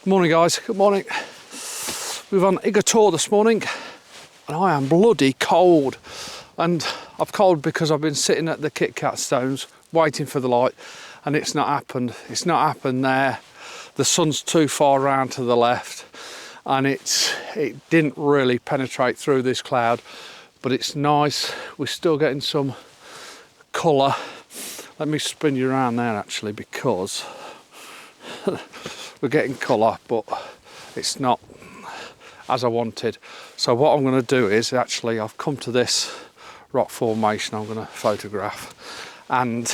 Good morning, guys. Good morning. We've on Igor tour this morning and I am bloody cold. And I'm cold because I've been sitting at the Kit Kat stones waiting for the light and it's not happened. It's not happened there. The sun's too far round to the left and it didn't really penetrate through this cloud, but it's nice. We're still getting some colour. Let me spin you around there actually, because we're getting colour, but it's not as I wanted. So what I'm going to do is actually, I've come to this rock formation I'm going to photograph, and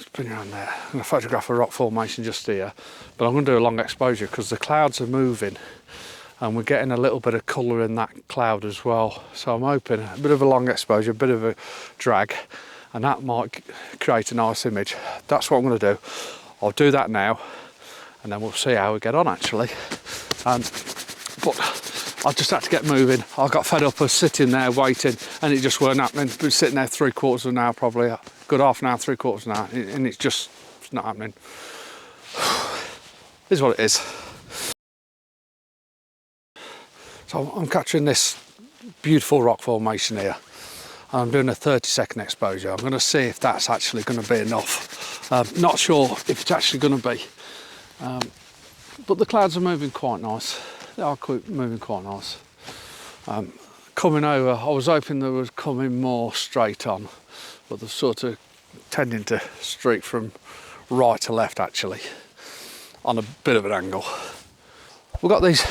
spin around there. I'm going to photograph a rock formation just here, but I'm going to do a long exposure because the clouds are moving and we're getting a little bit of colour in that cloud as well. So I'm hoping a bit of a long exposure, a bit of a drag, and that might create a nice image. That's what I'm going to do. I'll do that now and then we'll see how we get on actually. But I just had to get moving. I got fed up of sitting there waiting and it just weren't happening. Been sitting there 3/4 of an hour, probably a good half an hour, 3/4 of an hour, and it's not happening. Is what it is. So I'm capturing this beautiful rock formation here. I'm doing a 30-second exposure. I'm going to see if that's actually going to be enough. Not sure if it's actually going to be. But the clouds are moving quite nice. They are moving quite nice. Coming over, I was hoping they was coming more straight on, but they're sort of tending to streak from right to left actually, on a bit of an angle. We've got these,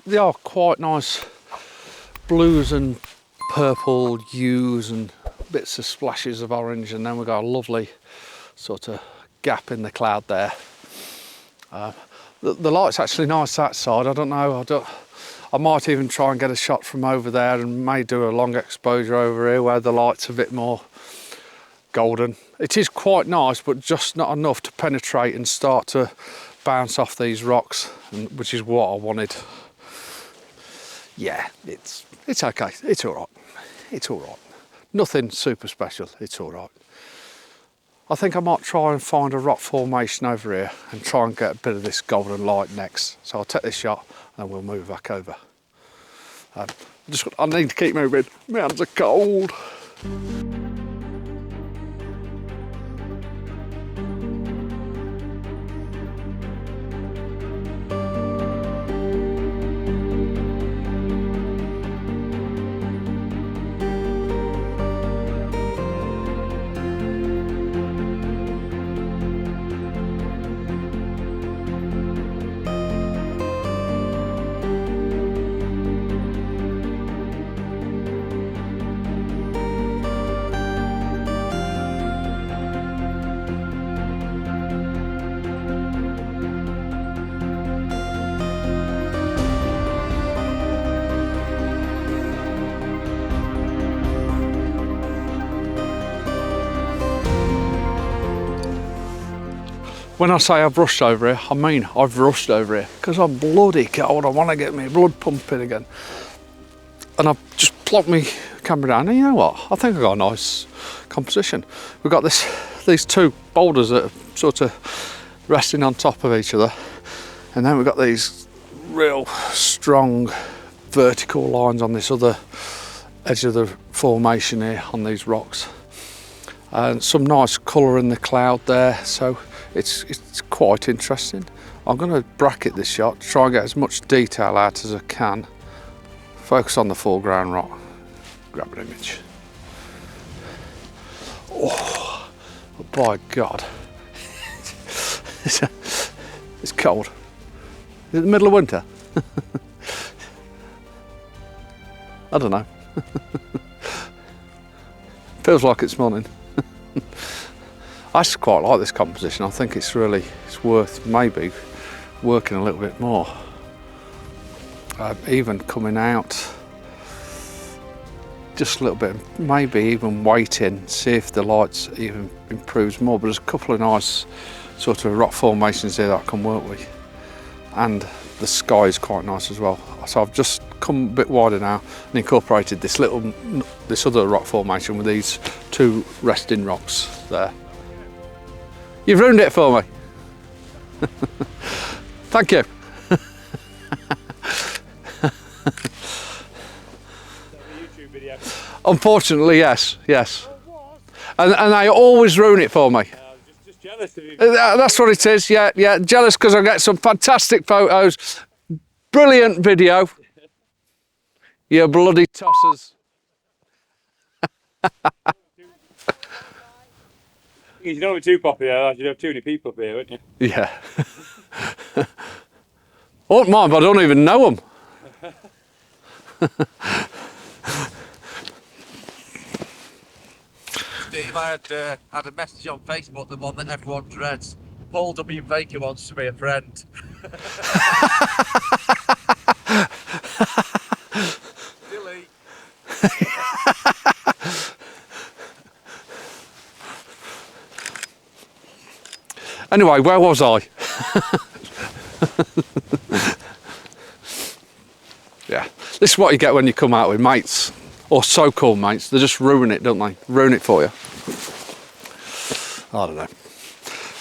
they are quite nice blues and purple hues and bits of splashes of orange, and then we've got a lovely sort of gap in the cloud there. The light's actually nice that side. I don't know, I might even try and get a shot from over there and may do a long exposure over here where the light's a bit more golden. It is quite nice, but just not enough to penetrate and start to bounce off these rocks, which is what I wanted. Yeah, it's okay, it's all right. It's all right. Nothing super special, it's all right. I think I might try and find a rock formation over here and try and get a bit of this golden light next. So I'll take this shot and then we'll move back over. I need to keep moving, my hands are cold. When I say I've rushed over here, I mean I've rushed over here because I'm bloody cold. I want to get my blood pumping again. And I've just plopped my camera down, and you know what? I think I've got a nice composition. We've got these two boulders that are sort of resting on top of each other, and then we've got these real strong vertical lines on this other edge of the formation here on these rocks. And some nice colour in the cloud there, so it's quite interesting. I'm going to bracket this shot, try and get as much detail out as I can. Focus on the foreground rock, grab an image. Oh, by God. It's cold. Is it the middle of winter? I don't know. Feels like it's morning. I just quite like this composition. I think it's worth maybe working a little bit more. Even coming out just a little bit, maybe even waiting, see if the lights even improves more. But there's a couple of nice sort of rock formations here that I can work with, and the sky is quite nice as well. So I've just come a bit wider now and incorporated this other rock formation with these two resting rocks there. You've ruined it for me. Thank you. YouTube video. Unfortunately, yes. And they always ruin it for me. Just jealous of you. That's what it is, yeah. Jealous because I get some fantastic photos, brilliant video. You bloody tossers. You don't be too popular, you'd have too many people up here, wouldn't you? Yeah. I won't mind, but I don't even know them. Steve, I had a message on Facebook, the one that everyone dreads. Paul W. Baker wants to be a friend. Delete. Anyway, where was I? Yeah, this is what you get when you come out with mates, or so-called mates. They just ruin it, don't they? Ruin it for you. I don't know.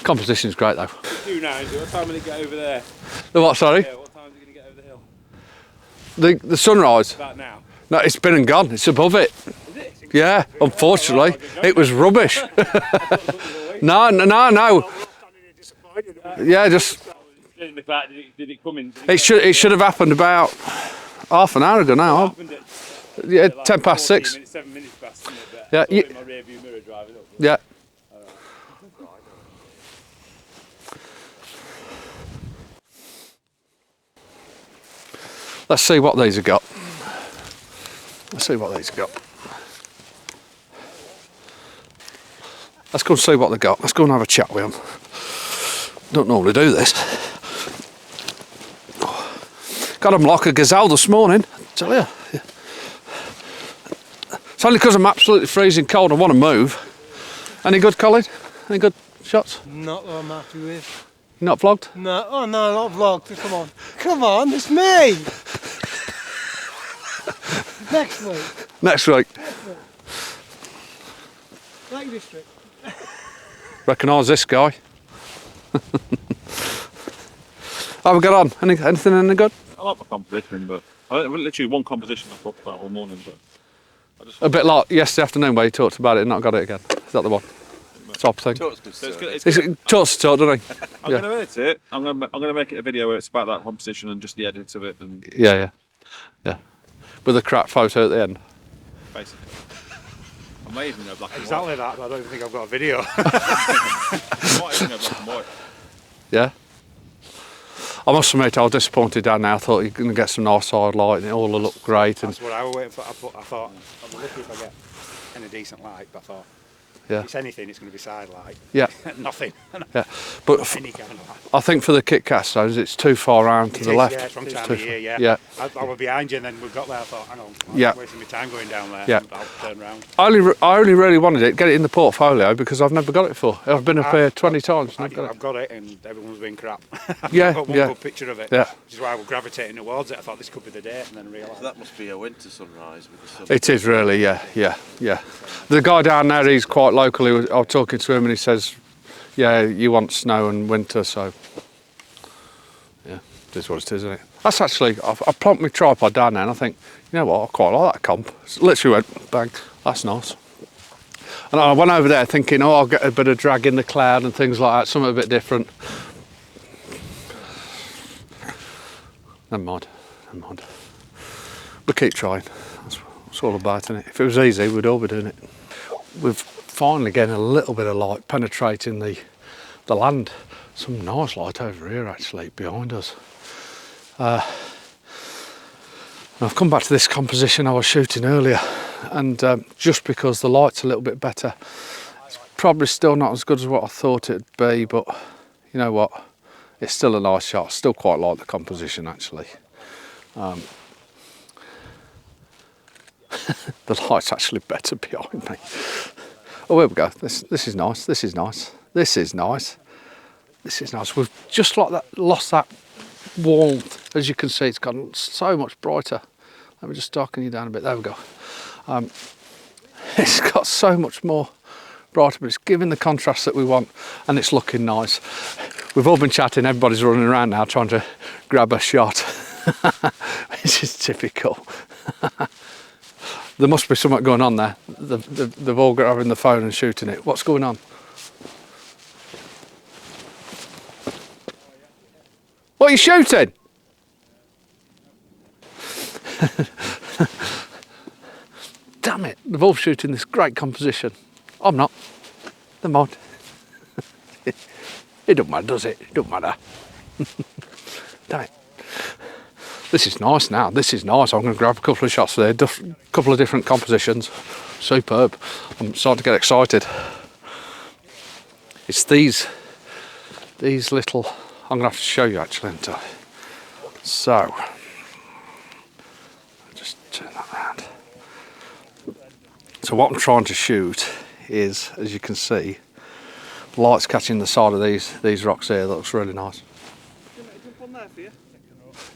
Composition's great though. Do now, what time will it get over there? The what, sorry? Yeah, what time is it going to get over the hill? The sunrise? About now. No, it's been and gone. It's above it. Is it? Yeah, unfortunately. It was rubbish. No. Yeah, just... In the fact, did it come in? It should have happened about half an hour ago now. Yeah, 10 past 6. 7 minutes past, isn't it? Yeah, In my rear view mirror driving up. yeah. Let's see what these have got. Let's go and see what they've got. Let's go and have a chat with them. Don't normally do this. Got them like a gazelle this morning, I tell you. Yeah. It's only because I'm absolutely freezing cold and want to move. Any good, Colin? Any good shots? Not what I'm happy with. You not vlogged? No, oh no, not vlogged. Come on, it's me. Next week. Next week. Lake District. Recognise this guy. How we got on? Anything any good? I like my composition, but I literally one composition I thought about all morning, but I just A bit like yesterday afternoon where you talked about it and not got it again. Is that the one? Top thing. talks Talks, doesn't he? I'm Yeah. going to edit it. I'm going to make it a video where it's about that composition and just the edit of it, and Yeah. With a crap photo at the end. basically. I may even go black and Exactly that, but I don't even think I've got a video. white. I might even go black and white. Yeah. I must admit I was disappointed down there. I thought you're going to get some nice side light and it all will look great. And That's what I was waiting for. I thought, I'm lucky if I get any decent light, but I thought, yeah, if it's anything, it's going to be side light. yeah, Nothing. yeah. But Any kind of light. I think for the kit casts, it's too far round to the left. Yeah, it's wrong It's time too of year, yeah. Yeah. I was behind you and then we got there, I thought, hang on, I'm Yeah. wasting my time going down there. Yeah. I'll turn round. I only really wanted it, get it in the portfolio because I've never got it before. I've been up here 20 times. And I've got it and everyone's been crap. Yeah, I've got one yeah. good picture of it, Yeah. which is why I was gravitating towards it. I thought this could be the date and then realised. That must be a winter sunrise with the sun. It is really, yeah. The guy down there, he's quite local. I was talking to him and he says, yeah, you want snow and winter, so yeah, it is what it is, isn't it? That's actually, I plonked my tripod down there and I think, you know what, I quite like that comp. It literally went, bang, that's nice. And I went over there thinking, oh, I'll get a bit of drag in the cloud and things like that, something a bit different. Never mind. But keep trying. That's all about, isn't it? If it was easy, we'd all be doing it. We've finally getting a little bit of light penetrating the land. Some nice light over here actually behind us. I've come back to this composition I was shooting earlier, and just because the light's a little bit better, it's probably still not as good as what I thought it'd be, but you know what? It's still a nice shot. I still quite like the composition actually. The light's actually better behind me. Oh, here we go. This is nice. This is nice. We've just like that lost that warmth. As you can see, it's gotten so much brighter. Let me just darken you down a bit. There we go. It's got so much more brighter, but it's giving the contrast that we want, and it's looking nice. We've all been chatting, everybody's running around now trying to grab a shot. This is typical. There must be something going on there. They've all got having the phone and shooting it. What's going on? What are you shooting? Damn it, they're all shooting this great composition. I'm not. Never mind. It don't matter, does it? It don't matter. Damn it. This is nice now. This is nice. I'm going to grab a couple of shots there. A couple of different compositions. Superb. I'm starting to get excited. It's these little... I'm going to have to show you actually, aren't I? So... just turn that around. So what I'm trying to shoot is, as you can see, the light's catching the side of these rocks here. That looks really nice.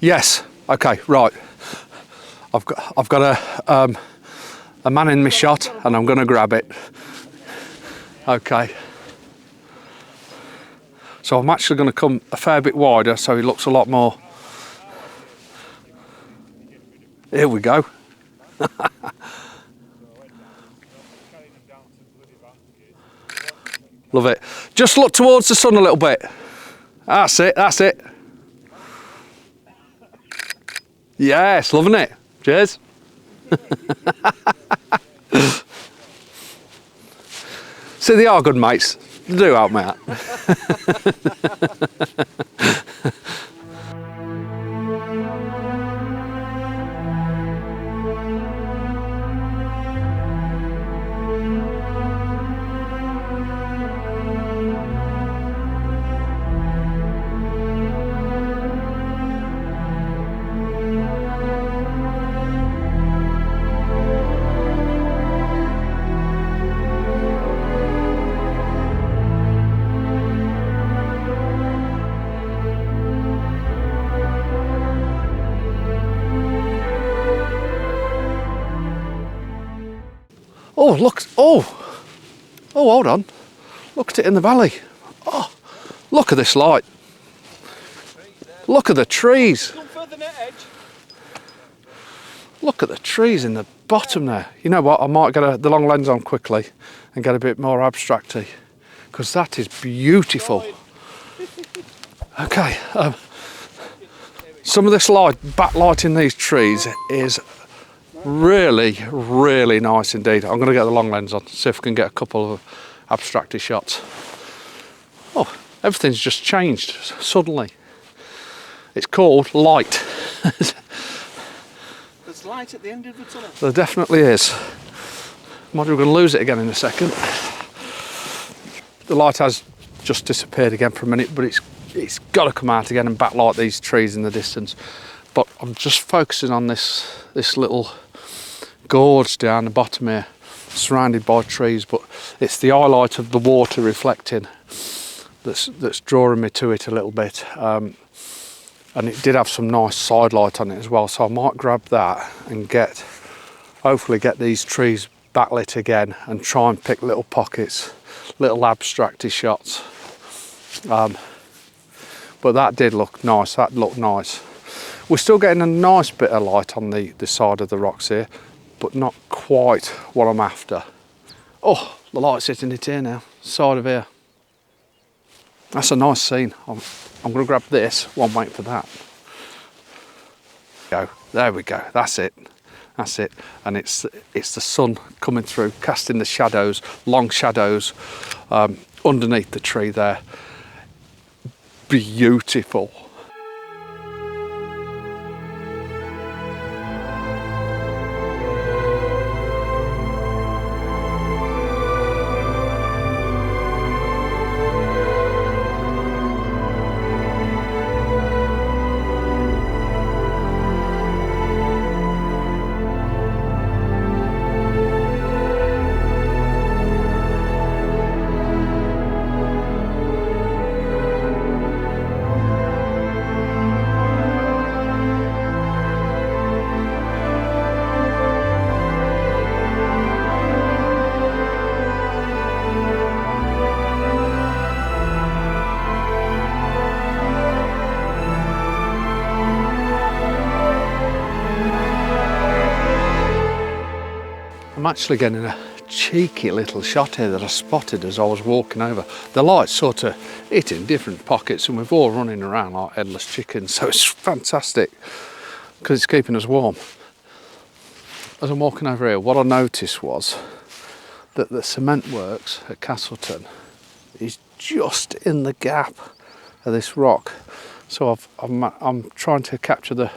Yes. Okay. Right. I've got a man in my shot, and I'm going to grab it. Okay. So I'm actually going to come a fair bit wider, so it looks a lot more. Here we go. Love it. Just look towards the sun a little bit. That's it, that's it. Yes, loving it. Cheers. See, they are good mates. They do help me out. Oh, look, oh, hold on. Look at it in the valley. Oh, look at this light. Look at the trees. Look at the trees in the bottom there. You know what, I might get the long lens on quickly and get a bit more abstracty, because that is beautiful. Okay, some of this light, backlighting these trees is really, really nice indeed. I'm going to get the long lens on, see if I can get a couple of abstracty shots. Oh, everything's just changed suddenly. It's called light. There's light at the end of the tunnel. There definitely is. We're going to lose it again in a second. The light has just disappeared again for a minute, but it's got to come out again and backlight these trees in the distance. But I'm just focusing on this little gorge down the bottom here, surrounded by trees, but it's the highlight of the water reflecting that's drawing me to it a little bit. And it did have some nice side light on it as well, so I might grab that and hopefully get these trees backlit again and try and pick little pockets, little abstracty shots. But that did look nice. That looked nice. We're still getting a nice bit of light on the side of the rocks here, but not quite what I'm after. Oh, the light's hitting it here now, side of here. That's a nice scene. I'm going to grab this while I'm waiting for that. There we go. That's it. That's it. And it's the sun coming through, casting the shadows, long shadows underneath the tree there. Beautiful. actually getting a cheeky little shot here that I spotted as I was walking over. The light's sort of hitting different pockets and we're all running around like headless chickens, so it's fantastic because it's keeping us warm. As I'm walking over here, what I noticed was that the cement works at Castleton is just in the gap of this rock. So I'm trying to capture the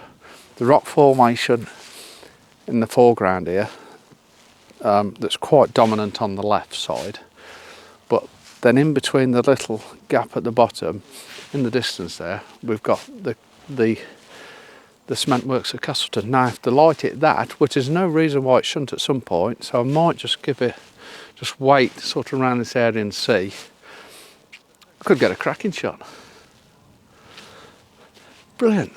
rock formation in the foreground here. That's quite dominant on the left side, but then in between the little gap at the bottom, in the distance there, we've got the cement works at Castleton. Now, if the light hit that, which is no reason why it shouldn't at some point, so I might just wait sort of around this area and see. I could get a cracking shot. Brilliant.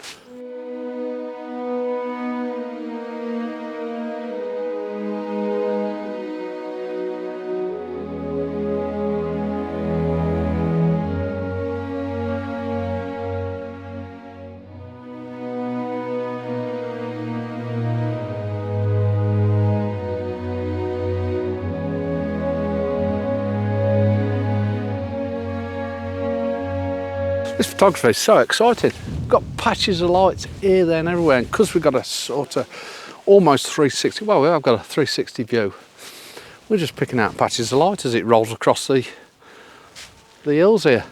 This photography is so exciting. We've got patches of lights here, there and everywhere, and because we've got a sort of almost 360, well, I've got a 360 view, we're just picking out patches of light as it rolls across the hills here.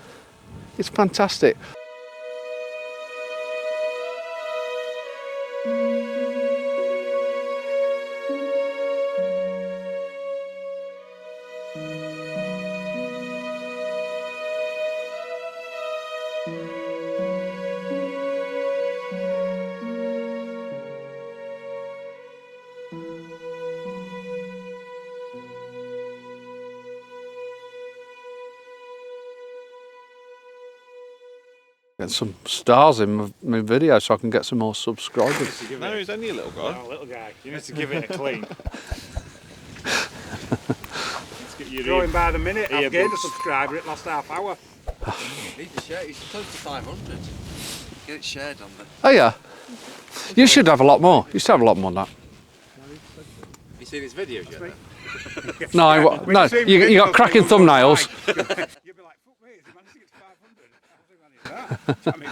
It's fantastic. Get some stars in my video so I can get some more subscribers. No, he's only a little guy. No, little guy. You need to give it a clean. Going by the minute, I've gained a subscriber in the last half hour. He's close to 500. Get it shared on the... Oh yeah. You should have a lot more. You should have a lot more than that. Have you seen his videos yet then? No, no. You got cracking thumbnails. You'll be like, fuck me, is he managed to get to 500?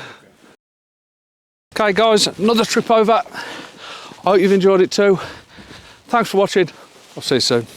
Okay guys, another trip over. I hope you've enjoyed it too. Thanks for watching. I'll see you soon.